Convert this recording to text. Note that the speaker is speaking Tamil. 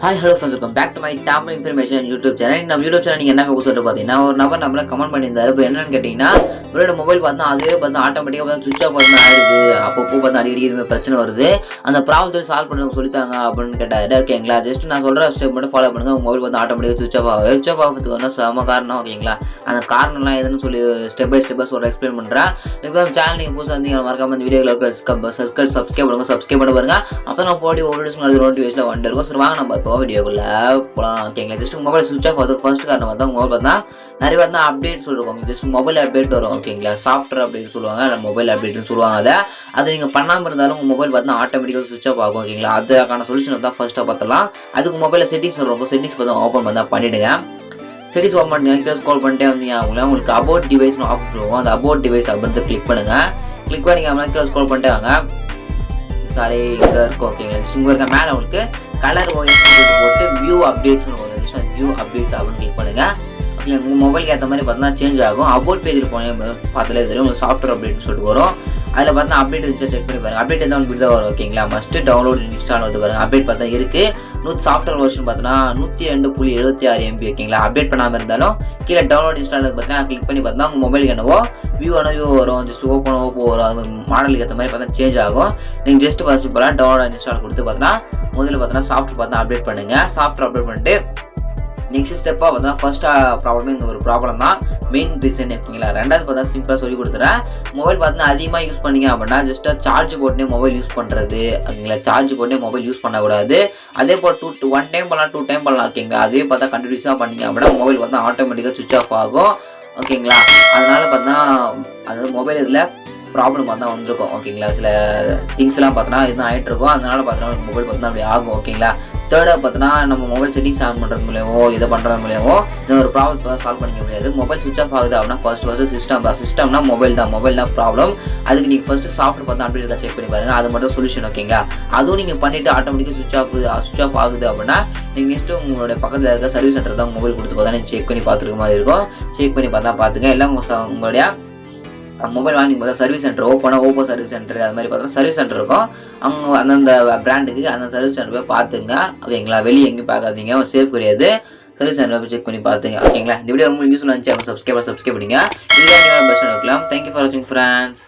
Hi, hello friends, welcome back to my Tamil information YouTube channel. நம்ம YouTube channel நீங்க என்ன சொல்லிட்டு பாத்தீங்கன்னா ஒரு நபர் நம்மள கமெண்ட் பண்ணியிருந்தாரு. இப்போ என்னன்னு கேட்டீங்கன்னா உங்களோட மொபைல் பார்த்தா அதுவே பார்த்தா ஆட்டோமேட்டிக்கா பார்த்தா சுவிட்ச் ஆஃப் பண்ண ஆயிடுது. அப்பப்போ பார்த்தா அடிக்கடி இந்த பிரச்சனை வருது. அந்த ப்ராப்ளத்தை சால்வ் பண்ண சொல்லித்தாங்க அப்படின்னு கேட்டாரு. ஓகேங்களா, ஜஸ்ட் நான் சொல்ற ஸ்டெப் மட்டும் ஃபாலோ பண்ணுங்க. உங்க மொபைல் பார்த்தா ஆட்டோமேட்டிக்கா சுவிட்ச் ஆஃப் ஆகும். சுவிட்ச் ஆஃப் ஆகிறதுக்கு வந்து சம காரணம். ஓகேங்களா, அந்த காரணம்லாம் எதுன்னு சொல்லி ஸ்டெப் பை ஸ்டெப்பாக சொல்ல எக்ஸ்பிளைன் பண்ணுறேன். இப்போ சேனல் நீங்கள் புதுசாக இருந்தீங்க மறக்காம இந்த வீடியோவில் சப்ஸ்கிரைப் பண்ணுங்க. சப்ஸ்கிரைப் பண்ண பாருங்க. அப்போ நான் போடி ஒரு நோட்டிஃபிகேஷன் வந்துட்டு இருக்கும். சரி வாங்க நம்ம இப்போ வீடியோக்குள்ள போகலாம். ஓகேங்களா, ஜஸ்ட் மொபைல் சுவிட்ச் ஆஃப் ஆகுது. ஃபர்ஸ்ட் காரணம் பார்த்தா உங்கள் மொபைல் பார்த்தா நிறைய பார்த்தா அப்டேட் சொல்லிருக்கோங்க. ஜஸ்ட் மொபைல் அப்டேட் வரும். ஓகேங்களா, சாஃப்ட்வேர் அப்டேட் சொல்லுவாங்க, இல்லை மொபைல் அப்டேட்னு சொல்லுவாங்க. அதை நீங்கள் பண்ணாமல் இருந்தாலும் உங்கள் மொபைல் பார்த்தா ஆட்டோமேட்டிக்காக சுவிட்ச் ஆஃப் ஆகும். ஓகேங்களா, அதுக்கான சொல்யூஷன் தான் ஃபர்ஸ்ட்டாக பார்த்தலாம். அதுக்கு மொபைலில் செட்டிங்ஸ் வரும். செட்டிங்ஸ் பார்த்தா ஓப்பன் பண்ணா பண்ணிவிடுங்க. செட்டிங்ஸ் ஓப்பன் பண்ணிங்க ஸ்க்ரோல் பண்ணிட்டே வந்தீங்க உங்களுக்கு அபவுட் டிவைஸ்னு ஆப்ஷன் இருக்கும். அந்த அபவுட் டிவைஸ் அப்படின்னு கிளிக் பண்ணுங்கள். கிளிக் பண்ணி அப்படின்னா ஸ்க்ரோல் பண்ணிட்டே வாங்க. சாரி இங்கே இருக்கும். ஓகேங்களா, இங்கே இருக்க மேலே உங்களுக்கு கலர் ஓஎஸ் போட்டு வியூ அப்டேட்ஸ்னு வரும். வியூ அப்டேட்ஸ் அப்படின்னு கிளிக் பண்ணுங்கள். ஓகே, உங்கள் மொபைலுக்கு ஏற்ற மாதிரி பார்த்தீங்கன்னா சேஞ்ச் ஆகும். அபவுட் பேஜில் போனீங்க பார்த்தாலே தெரியும் உங்களுக்கு சாஃப்ட்வேர் அப்டேட்னு சொல்லிட்டு வரும். அதில் பார்த்தா அப்டேட் இருந்துச்சு செக் பண்ணி பாருங்கள். அப்டேட் எதாவது உங்களுக்கு தான் வரும். ஓகேங்களா, மஸ்ட்டு டவுன்லோட் இன்ஸ்டால் வந்து பாருங்கள். அப்டேட் பார்த்தா இருக்குது. சாஃப்ட்வேர் வெர்ஷன் பார்த்தீங்கன்னா 102.76 MB. ஓகேங்களா, அப்டேட் பண்ணாமல் இருந்தாலும் கீழே டவுன்லோட் இன்ஸ்டால் பார்த்தீங்கன்னா கிளிக் பண்ணி பார்த்தா உங்கள் மொபைலுக்கு என்னவோ வியூ வரும். ஜஸ்ட் ஓப்போ வரும். அது மாடலுக்கு ஏற்ற மாதிரி பார்த்தா சேஞ்ச் ஆகும். நீங்கள் ஜஸ்ட் ஃபஸ்ட்டு போகலாம் டவுன்லோட் இன்ஸ்டால் கொடுத்து பார்த்தீங்கன்னா முதல்ல பார்த்தீங்கன்னா சாஃப்ட்வேர் பார்த்தா அப்டேட் பண்ணுங்கள். சாஃப்ட்வேர் அப்டேட் பண்ணிட்டு நெக்ஸ்ட் ஸ்டெப்பாக பார்த்தா ஃபர்ஸ்ட் ப்ராப்ளமே இந்த ஒரு ப்ராப்ளம் தான் மெயின் ரீசன். ஓகேங்களா, ரெண்டாவது பார்த்தா சிம்பிளாக சொல்லி கொடுத்துறேன். மொபைல் பார்த்தீங்கன்னா அதிகமாக யூஸ் பண்ணிங்க அப்படின்னா ஜஸ்ட்டாக சார்ஜ் போட்டுனே மொபைல் யூஸ் பண்ணுறது. ஓகேங்களா, சார்ஜ் போட்டுனே மொபைல் யூஸ் பண்ணக்கூடாது. அதே போல் 1 டைம் பண்ணலாம் 2 டைம் பண்ணலாம். ஓகேங்களா, அதே பார்த்தா கண்டினியூஸாக பண்ணிங்க அப்படின்னா மொபைல் பார்த்தா ஆட்டோமேட்டிக்காக சுவிட்ச் ஆஃப் ஆகும். ஓகேங்களா, அதனால் பார்த்தா அதாவது மொபைல் இதில் ப்ராப்ளம் பார்த்தா வந்துருக்கும். ஓகேங்களா, சில திங்ஸ்லாம் பார்த்தோன்னா இதுதான் ஆகிட்டு இருக்கும். அதனால் பார்த்தோன்னா மொபைல் பார்த்தா அப்படி ஆகும். ஓகேங்களா, தேர்டாக பார்த்தோன்னா நம்ம மொபைல் செட்டிங்ஸ் ஆன் பண்ணுறது மூலியமோ இதை பண்ணுறது மூலியமோ இந்த ஒரு ப்ராப்ளத்தை சால்வ் பண்ணிக்க முடியாது. மொபைல் சுவிச் ஆஃப் ஆகுது அப்படின்னா ஃபர்ஸ்ட் சிஸ்டம் தான். சிஸ்டம்னா மொபைல் தான் ப்ராப்ளம். அதுக்கு நீங்கள் ஃபஸ்ட்டு சாஃப்ட்வேர் பார்த்தா அப்டேட் இருக்கா செக் பண்ணி பாருங்கள். அது மட்டும் சொல்யூஷன். ஓகேங்களா, அதுவும் நீங்கள் பண்ணிவிட்டு ஆட்டோமேட்டிக்காக சுவிச் ஆஃப் ஆகுது அப்படின்னா நீங்கள் நெக்ஸ்ட்டு உங்களுடைய பக்கத்தில் இருக்க சர்வீஸ் சென்டர் தான் மொபைல் கொடுத்து பார்த்தா நீங்கள் செக் பண்ணி பார்த்துருக்க மாதிரி இருக்கும். செக் பண்ணி பார்த்தா பார்த்துங்க. எல்லாம் உங்களுடைய மொபைல் வாங்கி பார்த்தா service centre Oppo service centre அது மாதிரி பார்த்தா சர்வீஸ் சென்டர் இருக்கும். அவங்க அந்தந்த பிராண்டுக்கு அந்த சர்வீஸ் சென்டர் போய் பார்த்துங்க. ஓகேங்களா, வெளியே எங்கேயும் பார்க்காதீங்க, சேஃப் கிடையாது. சர்வீஸ் சென்டர் போய் செக் பண்ணி பார்த்துங்க. ஓகேங்களா, இந்த வீடியோ ரொம்ப யூஸ்ஃபுல்லாக இருந்துச்சு. சப்ஸ்கிரைப் பண்ணுங்க. இதுதான் பெஸ்ட் இருக்கலாம். தேங்க்யூ ஃபார் வாட்சிங் ஃப்ரெண்ட்ஸ்.